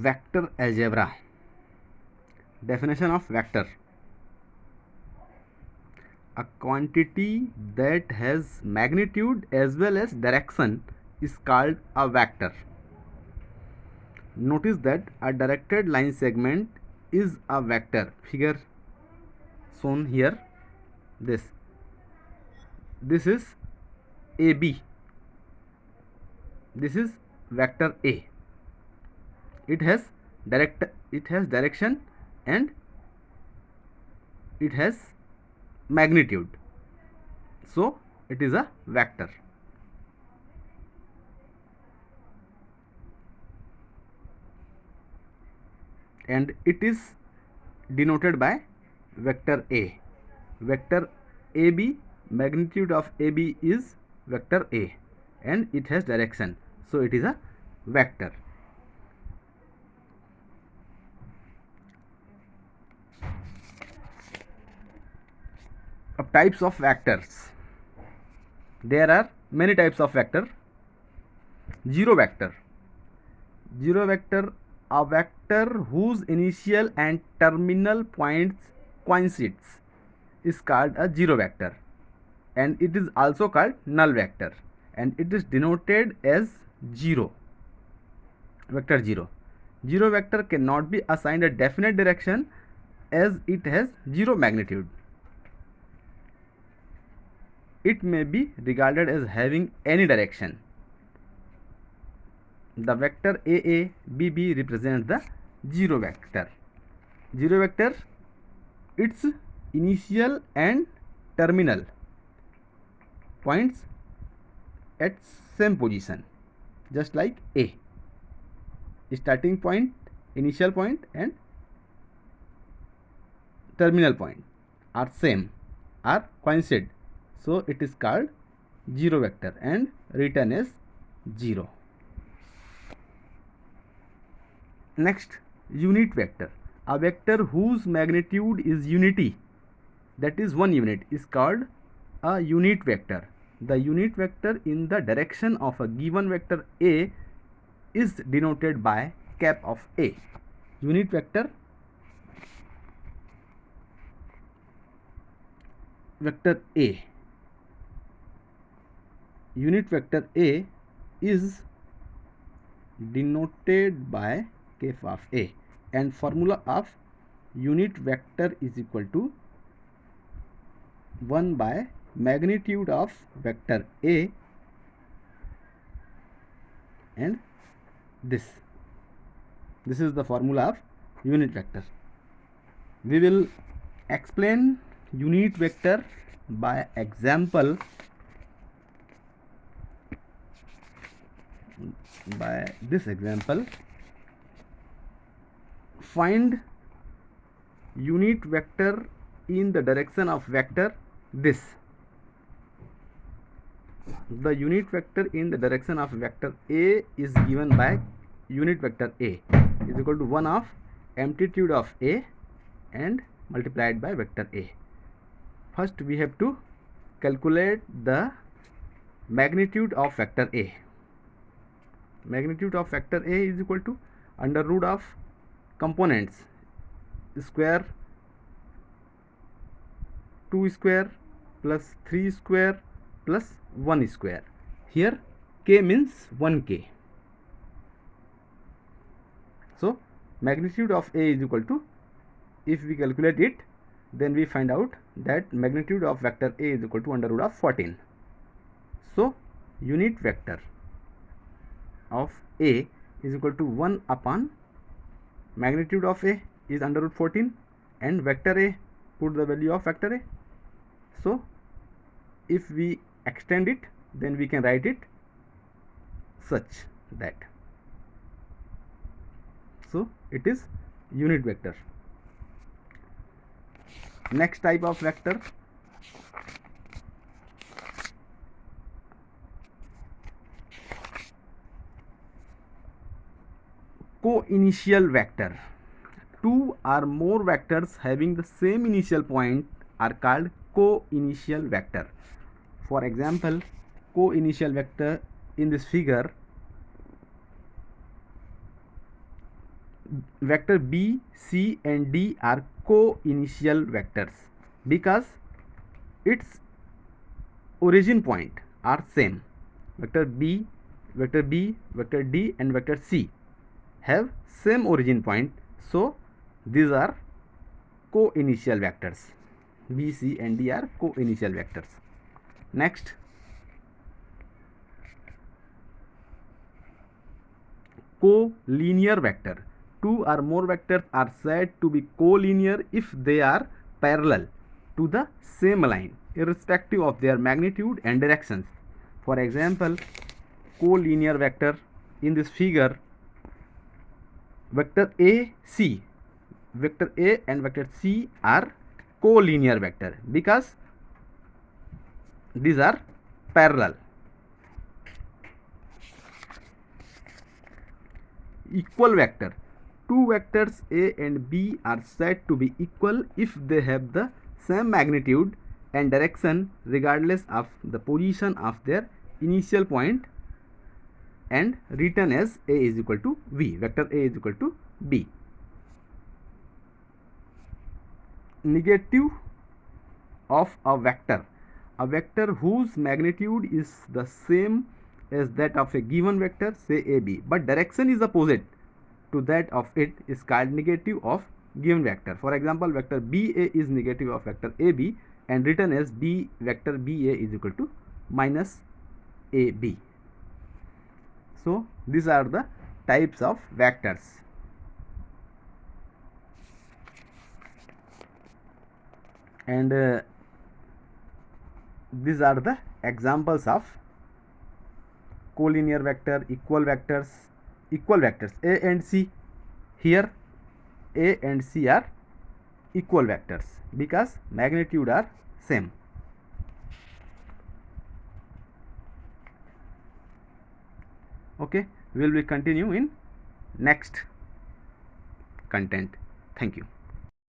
Vector algebra. Definition of vector: a quantity that has magnitude as well as direction is called a vector. Notice that a directed line segment is a vector. Figure shown here. This is AB. This is vector A. It has direction and it has magnitude, so it is a vector. And it is denoted by vector A. Vector AB, magnitude of AB is vector A and it has direction, so it is a vector. Of types of vectors, there are many types of vector. Zero vector. A vector whose initial and terminal points coincides is called a zero vector, and it is also called null vector, and it is denoted as 0. Vector 0. Zero vector cannot be assigned a definite direction as it has zero magnitude. It may be regarded as having any direction. The vector AA, BB represents the zero vector. Zero vector, its initial and terminal points at same position, just like A. Starting point, initial point and terminal point are same, are coincide, so it is called zero vector and written as 0. Next, unit vector. A vector whose magnitude is unity, that is 1 unit, is called a unit vector. The unit vector in the direction of a given vector A is denoted by cap of A. Unit vector, vector A. Unit vector A is denoted by cap of A, and formula of unit vector is equal to 1 by magnitude of vector A, and this is the formula of unit vector. We will explain unit vector by example. By this example, find unit vector in the direction of vector this. The unit vector in the direction of vector A is given by unit vector A is equal to 1 of amplitude of A and multiplied by vector A. First we have to calculate the magnitude of vector A. Magnitude of vector A is equal to under root of components square, 2 square plus 3 square plus 1 square. Here k means 1k. So magnitude of A is equal to, if we calculate it, then we find out that magnitude of vector A is equal to under root of 14. So unit vector of A is equal to 1 upon magnitude of A is under root 14, and vector A, put the value of vector A. So if we extend it, then we can write it such that. So it is unit vector. Next type of vector, co-initial vector. Two or more vectors having the same initial point are called co-initial vector. For example, co-initial vector in this figure vector B, C and D are co-initial vectors because its origin point are same. Vector B, vector B, vector D and vector C have same origin point, so these are co-initial vectors. B, C and D are co-initial vectors. Next, collinear vector. Two or more vectors are said to be collinear if they are parallel to the same line, irrespective of their magnitude and directions. For example, collinear vector in this figure, vector A, C, vector A and vector C are collinear vector because these are parallel. Equal vector. Two vectors A and B are said to be equal if they have the same magnitude and direction regardless of the position of their initial point and written as A is equal to V. Vector A is equal to B. Negative of a vector. A vector whose magnitude is the same as that of a given vector, say AB, but direction is opposite to that of it, is called negative of given vector. For example, vector BA is negative of vector AB and written as B vector BA is equal to minus AB. So these are the types of vectors. And these are the examples of collinear vector, equal vectors A and C. Here A and C are equal vectors because magnitude are same. Okay, we will continue in next content. Thank you.